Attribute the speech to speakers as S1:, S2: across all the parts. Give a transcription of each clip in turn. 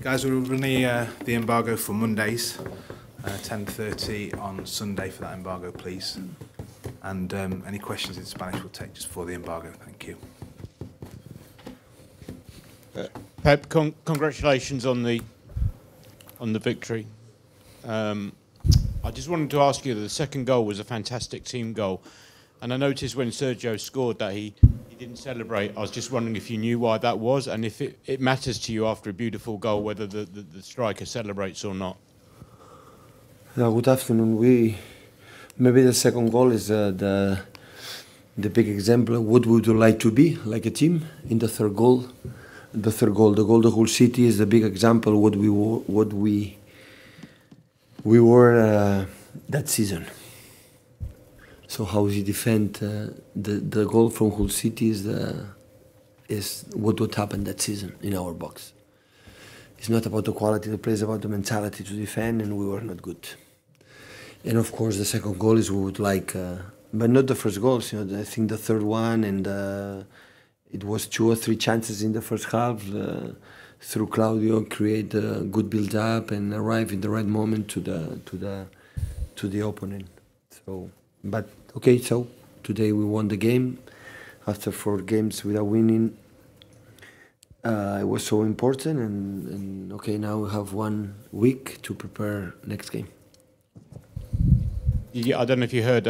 S1: Guys, we're running the embargo for Mondays, 10:30 on Sunday for that embargo, please. And any questions in Spanish we'll take just before the embargo. Thank you.
S2: Pep, congratulations on the victory. I just wanted to ask you, the second goal was a fantastic team goal, and I noticed when Sergio scored that he didn't celebrate. I was just wondering if you knew why that was, and if it matters to you after a beautiful goal whether the striker celebrates or not.
S3: Good afternoon. Maybe the second goal is the big example of what we would like to be like a team. In the third goal, the goal to Hull City is the big example of what we were that season. So how we defend the goal from Hull City is what happened that season in our box. It's not about the quality of the play, it's about the mentality to defend, and we were not good. And of course, the second goal is we would like, but not the first goals. I think the third one, and it was 2 or 3 chances in the first half through Claudio, create a good build-up and arrive in the right moment to the opponent. So. But okay, so today we won the game. After 4 games without winning, it was so important. And okay, now we have 1 week to prepare next game.
S2: I don't know if you heard,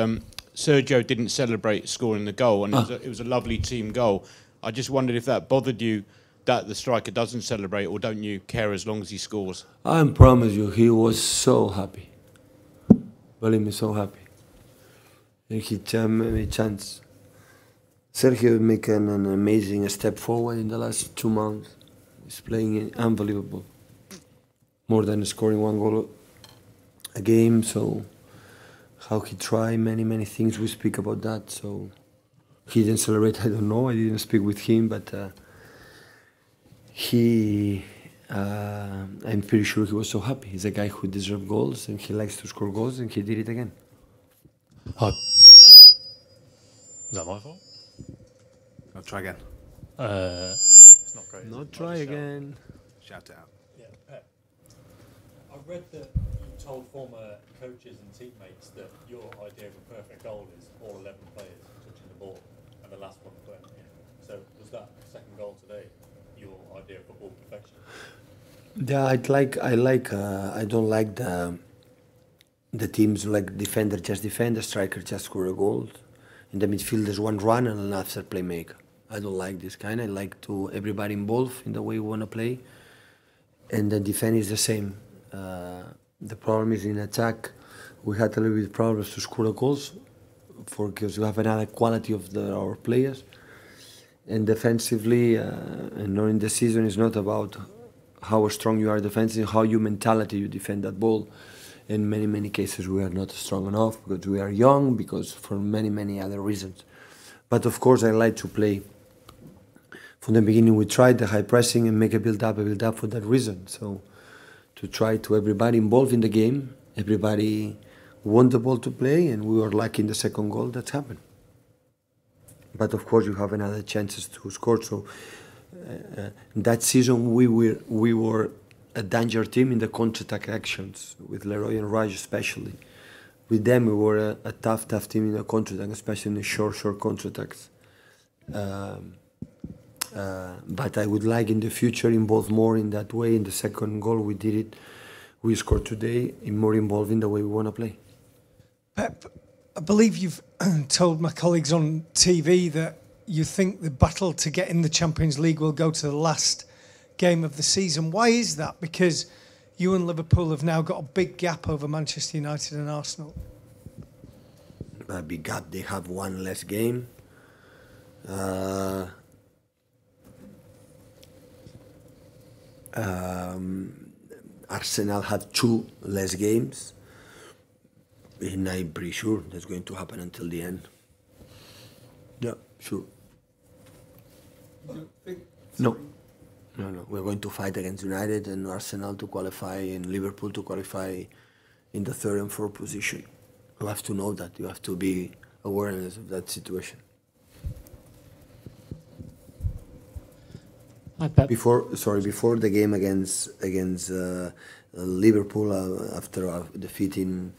S2: Sergio didn't celebrate scoring the goal, and it was a lovely team goal. I just wondered if that bothered you, that the striker doesn't celebrate, or don't you care as long as he scores?
S3: I promise you, he was so happy. Believe me, so happy. And he made chance. Sergio making an amazing step forward in the last 2 months. He's playing unbelievable. More than scoring 1 goal a game. So how he tried many things. We speak about that. So he didn't celebrate. I don't know. I didn't speak with him, but I'm pretty sure he was so happy. He's a guy who deserves goals and he likes to score goals, and he did it again.
S4: Hi. Is that my fault?
S1: I'll try again.
S4: It's not great.
S3: Not try again.
S1: Shout it out.
S4: Yeah, Pep. I read that you told former coaches and teammates that your idea of a perfect goal is all 11 players touching the ball and the last one putting it in. So was that second goal today your idea of football perfection?
S3: Yeah, I don't like the teams like defender just defend, the striker just score a goal. In the midfield there's 1 run and another playmaker. I don't like this kind. I like to everybody involved in the way we want to play. And the defense is the same. The problem is in attack. We had a little bit of problems to score the goals because we have another quality of our players. And defensively, and knowing the season is not about how strong you are defensively, how your mentality you defend that ball. In many cases we are not strong enough because we are young, because for many other reasons. But of course I like to play. From the beginning we tried the high pressing and make a build up for that reason. So to try to everybody involved in the game, everybody want the ball to play, and we were lucky in the second goal that happened. But of course you have another chances to score. So that season we were a danger team in the counter-attack actions, with Leroy and Raj especially. With them we were a tough team in the counter-attack, especially in the short counter-attacks. But I would like in the future involve more in that way. In the second goal we did it, we scored today, in more involved in the way we want to play.
S5: Pep, I believe you've told my colleagues on TV that you think the battle to get in the Champions League will go to the last game of the season. Why is that? Because you and Liverpool have now got a big gap over Manchester United and Arsenal.
S3: A big gap. They have 1 less game. Arsenal have 2 less games. And I'm pretty sure that's going to happen until the end. Yeah, sure. No. No. We're going to fight against United and Arsenal to qualify, and Liverpool to qualify in the third and fourth position. You have to know that. You have to be aware of that situation.
S6: Hi, Pep.
S3: Before the game against Liverpool, after defeating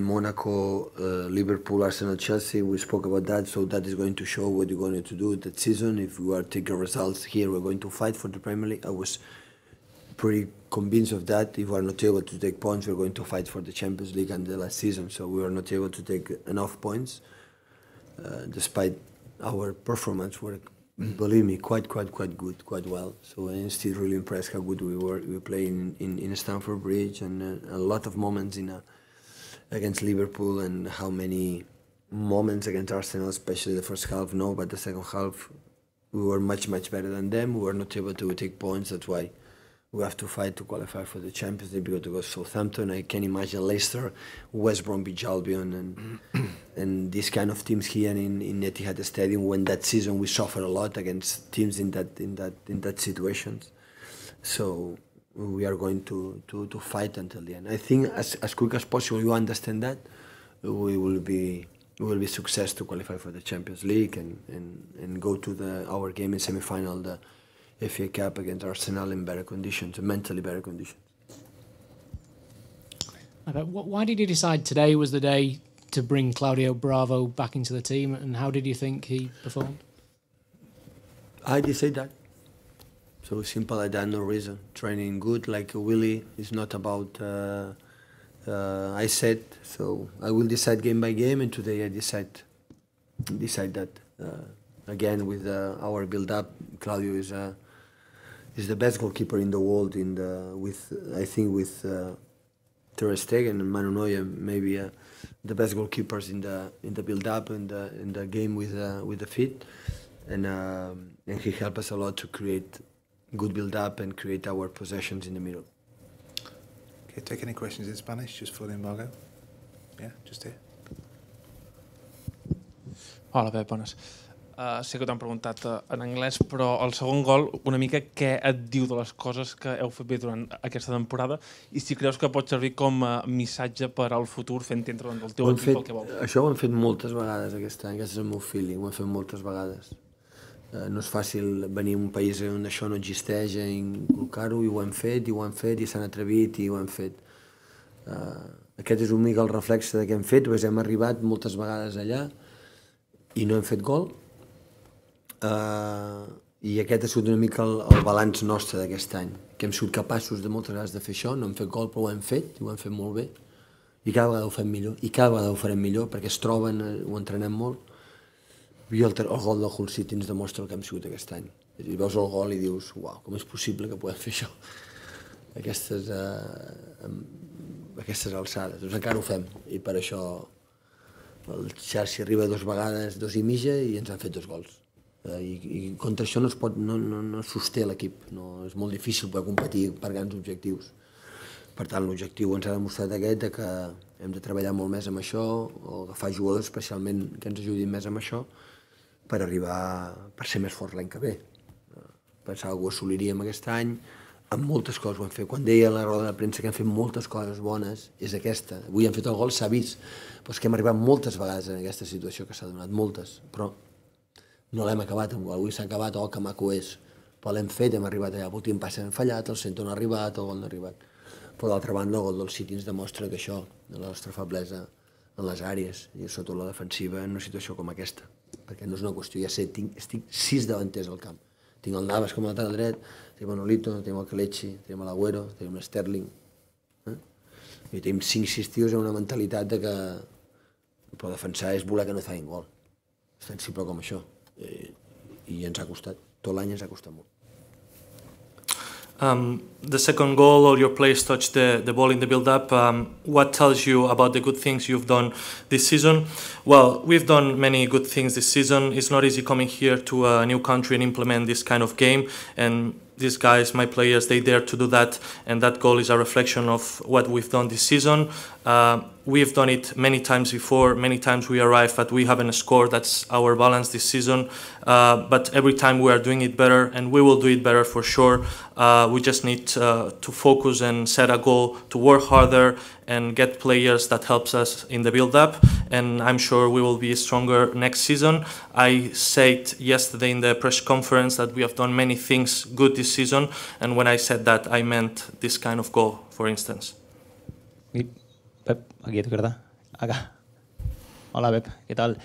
S3: Monaco, Liverpool, Arsenal, Chelsea, we spoke about that. So that is going to show what you're going to do that season. If we are taking results here, we're going to fight for the Premier League. I was pretty convinced of that. If we are not able to take points, we're going to fight for the Champions League and the last season. So we were not able to take enough points, despite our performance. Believe me, quite good, quite well. So I'm still really impressed how good we were. We played in Stamford Bridge, and a lot of moments against Liverpool, and how many moments against Arsenal, especially the first half. No, but the second half, we were much better than them. We were not able to take points. That's why we have to fight to qualify for the Champions League, because to go Southampton. I can imagine Leicester, West Bromwich Albion, and these kind of teams here in Etihad Stadium. When that season we suffer a lot against teams in that situations. So we are going to fight until the end. I think as quick as possible you understand that we will be success to qualify for the Champions League and go to our game in semi-final, the FA Cup against Arsenal, in better conditions, mentally better conditions.
S6: Why did you decide today was the day to bring Claudio Bravo back into the team, and how did you think he performed?
S3: I decided that. So simple like that, no reason. Training good, like Willie, is not about I said, so I will decide game by game, and today I decide that. Again, with our build-up, Claudio is the best goalkeeper in the world. With Ter Stegen and Manu Neuer, maybe the best goalkeepers in the build-up and in the game with the feet, and he helped us a lot to create good build-up and create our possessions in the middle.
S1: Okay, take any questions in Spanish just for the embargo? Yeah, just here.
S7: Hola, Pep, bones. Sé que t'han preguntat en anglès, però el segon gol, una mica què et diu de les coses que heu fet bé durant aquesta temporada, i si creus que pot servir com a missatge per al futur, fent entendre el teu equip el que vol.
S3: Això ho hem fet moltes vegades aquest any, aquest és el meu feeling, ho hem fet moltes vegades. No és fàcil venir a un país on això no existeix i inculcar-ho, i ho hem fet, i s'han atrevit, i ho hem fet. Aquest és un mica el reflex que hem fet, hem arribat moltes vegades allà i no hem fet gol, i aquest ha sigut una mica el balanç nostre d'aquest any, que hem sigut capaços de moltes vegades de fer això, no hem fet gol però ho hem fet, i ho hem fet molt bé, i cada vegada ho fem millor, i cada vegada ho farem millor perquè es troben, ho entrenem molt. I el gol del Hull City ens demostra el que hem sigut aquest any. I veus el gol i dius, uau, com és possible que podem fer això? Aquestes alçades. Doncs encara ho fem, i per això el Chelsea arriba 2 vegades, 2 i mitja, i ens han fet 2 gols. I contra això no sosté l'equip, és molt difícil poder competir per grans objectius. Per tant, l'objectiu ens ha demostrat aquest, que hem de treballar molt més amb això, o agafar jugadors especialment que ens ajudin més amb això, per ser més forts l'any que ve. Pensava que ho assoliríem aquest any, amb moltes coses ho hem fet. Quan deia a la roda de premsa que hem fet moltes coses bones, és aquesta. Avui hem fet el gol, s'ha vist, però és que hem arribat moltes vegades en aquesta situació que s'ha donat, moltes, però no l'hem acabat amb gol. Avui s'ha acabat, oh, que maco és, però l'hem fet, hem arribat allà, l'últim pas hem fallat, el centre no ha arribat, el gol no ha arribat. Però d'altra banda, el gol del City ens demostra que això, la nostra feblesa en les àrees, i sobretot la defensiva, en una situació com aquesta. Perquè no és una qüestió, ja sé, estic 6 davanters al camp. Tinc el Navas com a lateral dret, tenim el Nolito, tenim el Kelechi, tenim l'Agüero, tenim l'Sterling. I tenim 5-6 tios amb una mentalitat que però defensar és voler que no facin gol. És tan simple com això. I ens ha costat, tot l'any ens ha costat molt.
S8: The second goal, all your players touched the ball in the build-up. What tells you about the good things you've done this season? Well, we've done many good things this season. It's not easy coming here to a new country and implement this kind of game. And these guys, my players, they dare to do that. And that goal is a reflection of what we've done this season. We've done it many times before. Many times we arrive at we haven't scored. That's our balance this season. But every time we are doing it better, and we will do it better for sure. We just need to focus and set a goal to work harder and get players that helps us in the build-up. And I'm sure we will be stronger next season. I said yesterday in the press conference that we have done many things good this season. And when I said that, I meant this kind of goal, for instance.
S9: Pep, aquí a tu izquierda, acá. Hola Pep, ¿qué tal?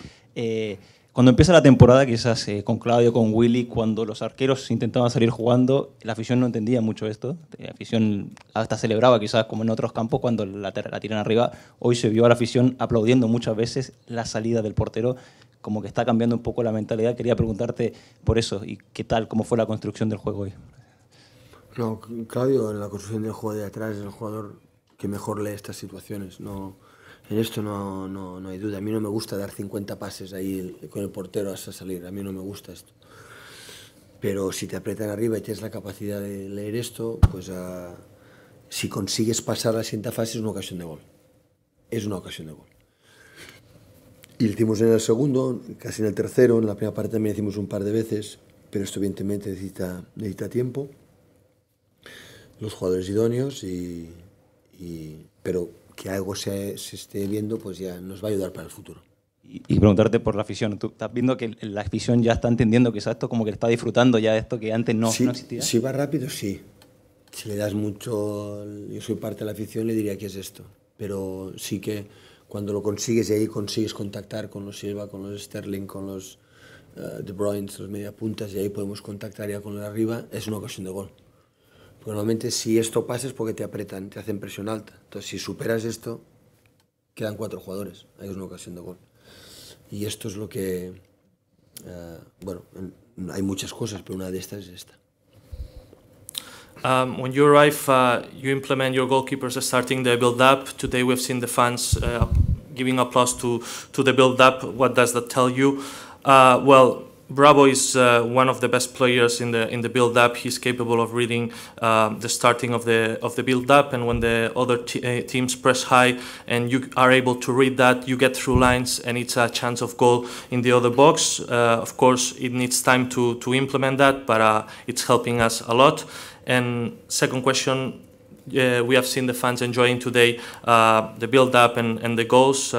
S9: Cuando empieza la temporada, quizás con Claudio, con Willy, cuando los arqueros intentaban salir jugando, la afición no entendía mucho esto. La afición hasta celebraba, quizás como en otros campos, cuando la tiran arriba. Hoy se vio a la afición aplaudiendo muchas veces la salida del portero, como que está cambiando un poco la mentalidad. Quería preguntarte por eso, y qué tal, cómo fue la construcción del juego hoy.
S3: No, Claudio en la construcción del juego de atrás es el jugador que mejor lee estas situaciones. No, en esto no hay duda. A mí no me gusta dar 50 pases ahí con el portero hasta salir. A mí no me gusta esto. Pero si te aprietan arriba y tienes la capacidad de leer esto, pues si consigues pasar la siguiente fase es una ocasión de gol. Es una ocasión de gol. Y lo hicimos en el segundo, casi en el tercero. En la primera parte también hicimos un par de veces, pero esto evidentemente necesita tiempo. Los jugadores idóneos pero que algo se esté viendo, pues ya nos va a ayudar para el futuro.
S9: Y preguntarte por la afición. ¿Tú estás viendo que la afición ya está entendiendo que esto como que está disfrutando ya de esto que antes no existía?
S3: Si va rápido, sí. Si le das mucho... Yo soy parte de la afición, le diría que es esto. Pero sí que cuando lo consigues y ahí consigues contactar con los Silva, con los Sterling, con los De Bruyne, los mediapuntas, y ahí podemos contactar ya con los de arriba, es una ocasión de gol. Porque normalmente si esto pasa es porque te apretan, te hacen presión alta. Entonces si superas esto, quedan 4 jugadores, ahí es una ocasión de gol. Y esto es lo que, bueno, hay muchas cosas, pero una de estas es esta.
S8: When you arrive, you implement your goalkeepers starting the build-up. Today we've seen the fans giving applause to the build-up. What does that tell you? Well, Bravo is one of the best players in the build-up. He's capable of reading the starting of the build-up, and when the other teams press high and you are able to read that, you get through lines and it's a chance of goal in the other box. Of course, it needs time to implement that, but it's helping us a lot. And second question, we have seen the fans enjoying today the build-up and the goals.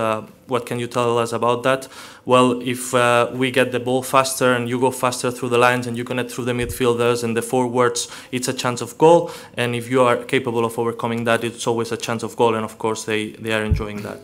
S8: What can you tell us about that? Well, if we get the ball faster and you go faster through the lines and you connect through the midfielders and the forwards, it's a chance of goal. And if you are capable of overcoming that, it's always a chance of goal. And of course, they are enjoying that.